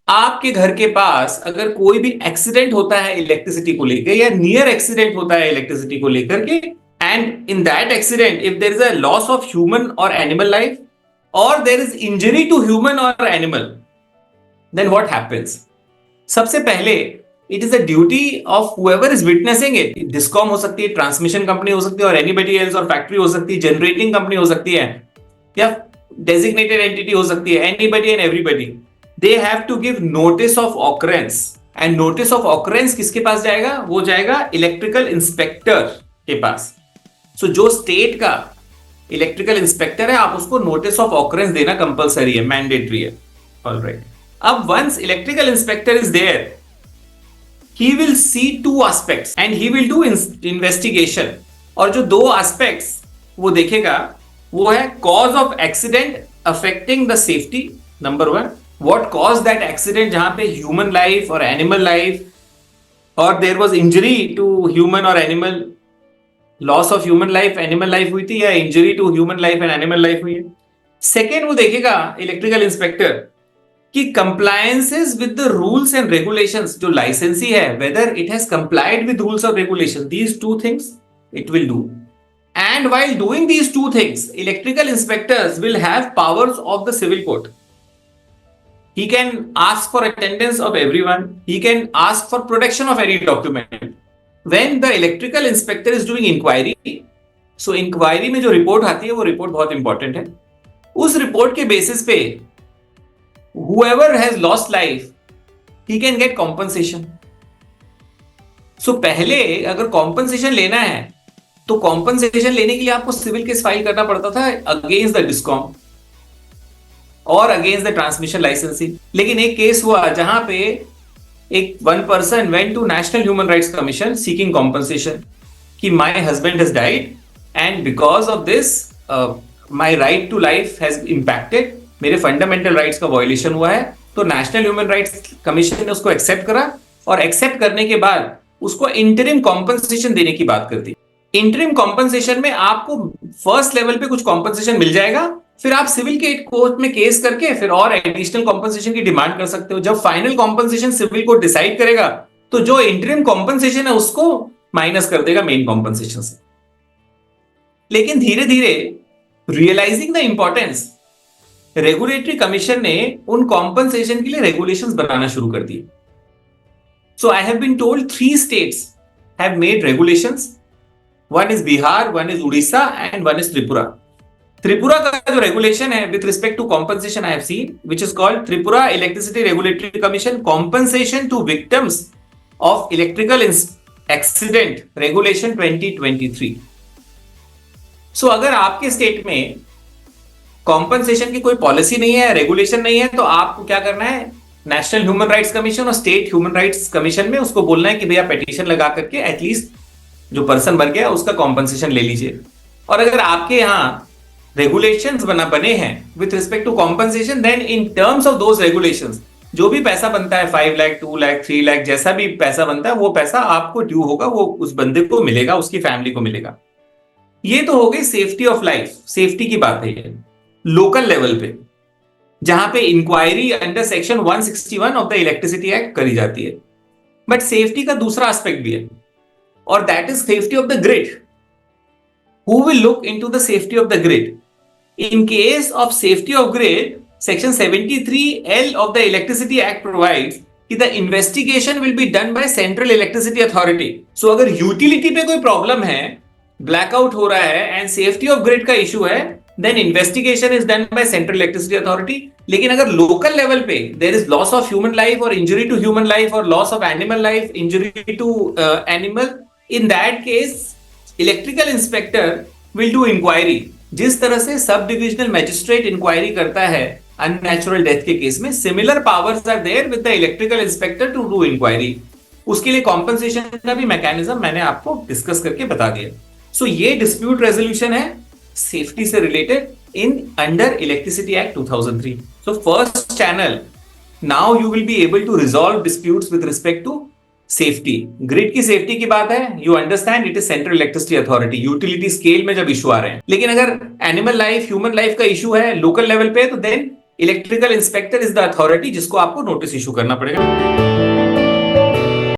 आपके घर के पास अगर कोई भी एक्सीडेंट होता है इलेक्ट्रिसिटी को लेकर या नियर एक्सीडेंट होता है इलेक्ट्रिसिटी को लेकर के, and in that accident if there is a loss of human और एनिमल लाइफ और there is injury to human और एनिमल, देन व्हाट हैपेंस? सबसे पहले it is the duty of whoever is witnessing it. Discom हो सकती है, transmission company हो सकती है, और एनीबडी एल्स, और फैक्ट्री हो सकती है, जनरेटिंग कंपनी हो सकती है, या डेजिग्नेटेड एंटिटी हो सकती है, anybody and everybody, they have to give notice of occurrence. And notice of occurrence किसके पास जाएगा? वो जाएगा इलेक्ट्रिकल इंस्पेक्टर के पास। सो जो स्टेट का इलेक्ट्रिकल इंस्पेक्टर है, आप उसको नोटिस ऑफ ऑकरेंस देना कंपलसरी है, मैंडेटरी है। ऑलराइट, अब once electrical inspector is there, he will see two aspects and he will do investigation। और जो दो aspects वो देखेगा वो है cause of accident affecting the safety, number one, what caused that accident जहां पे human life और animal life, और there was injury to human or animal, loss of human life animal life हुई थी, या injury to human life and animal life हुई है। Second, वो देखेगा इलेक्ट्रिकल इंस्पेक्टर कि compliances with the rules and regulations, जो लाइसेंसी है whether it has complied with rules और regulation, these two things it will do. And while doing these two things, electrical inspectors will have powers of the civil court. He can ask for attendance of everyone, he can ask for protection of any document when the electrical inspector is doing inquiry। so inquiry में जो report आती है वो report बहुत important है। उस report के basis पे whoever has lost life he can get compensation। so पहले अगर compensation लेना है तो compensation लेने के लिए आपको सिविल केस फाइल करना पड़ता था अगेंस्ट द डिस्कॉम और अगेंस्ट द ट्रांसमिशन लाइसेंसी। लेकिन एक केस हुआ जहां पे एक one person went to national human rights commission seeking compensation कि my husband has died and because of this my right to life has impacted, मेरे fundamental rights का violation हुआ है। तो नेशनल ह्यूमन राइट्स कमीशन ने उसको accept करा, और एक्सेप्ट करने के बाद उसको इंटरिम कॉम्पनसेशन देने की बात कर दी। इंटरिम कॉम्पनसेशन में आपको फर्स्ट लेवल पे कुछ कॉम्पनसेशन मिल जाएगा, फिर आप सिविल के कोर्ट में केस करके फिर और एडिशनल कॉम्पनसेशन की डिमांड कर सकते हो। जब final compensation civil court decide करेगा तो जो इंटरिम कॉम्पनसेशन है उसको माइनस कर देगा मेन कॉम्पनसेशन से। लेकिन धीरे धीरे realising the importance, regulatory commission ने उन कॉम्पनसेशन के लिए रेगुलेशंस बनाना शुरू कर दिए। So I have been told 3 states have made regulations. One is Bihar, one is Orissa and one is Tripura. Tripura का जो रेगुलेशन है with respect to compensation I have seen, which is called Tripura electricity regulatory commission compensation to victims of electrical accident regulation 2023। So अगर आपके state में compensation की कोई policy नहीं है, रेगुलेशन नहीं है, तो आपको क्या करना है, नेशनल ह्यूमन राइट्स कमीशन और स्टेट ह्यूमन राइट्स कमीशन में उसको बोलना है कि भैया पिटीशन लगा करके एटलीस्ट जो पर्सन मर गया उसका कॉम्पनसेशन ले लीजिए। और अगर आपके यहाँ रेगुलेशंस बने हैं with respect to compensation, then in terms of those regulations जो भी पैसा बनता है 5 लाख 2 लाख 3 लाख जैसा भी पैसा बनता है वो पैसा आपको ड्यू होगा, वो उस बंदे को मिलेगा, उसकी फैमिली को मिलेगा। ये तो हो गई सेफ्टी ऑफ लाइफ, सेफ्टी की बात है ये लोकल लेवल पे, जहां पे inquiry under section 161 of the electricity act करी जाती है। बट सेफ्टी का दूसरा एस्पेक्ट भी है, और that is safety of the grid. Who will look into the safety of the grid? In case of safety of grid, section 73L of the Electricity Act provides कि the investigation will be done by Central Electricity Authority। So अगर utility पे कोई problem है, blackout हो रहा है and safety of grid का issue है, then investigation is done by Central Electricity Authority। लेकिन अगर local level पे there is loss of human life or injury to human life or loss of animal life, injury to animal, in that case electrical inspector will do inquiry। जिस तरह से sub divisional magistrate inquiry करता है unnatural death के case में, similar powers are there with the electrical inspector to do inquiry. उसके लिए compensation का भी मैकेनिज्म मैंने आपको डिस्कस करके बता दिया। सो ये डिस्प्यूट रेजोल्यूशन है सेफ्टी से related in under electricity act 2003। So first channel, now you will be able to resolve disputes with respect to safety. Grid की सेफ्टी की बात है, you understand it is central electricity authority, utility scale में जब issue आ रहे हैं। लेकिन अगर एनिमल लाइफ ह्यूमन लाइफ का इशू है लोकल लेवल पे, तो then electrical inspector is the authority जिसको आपको नोटिस इशू करना पड़ेगा।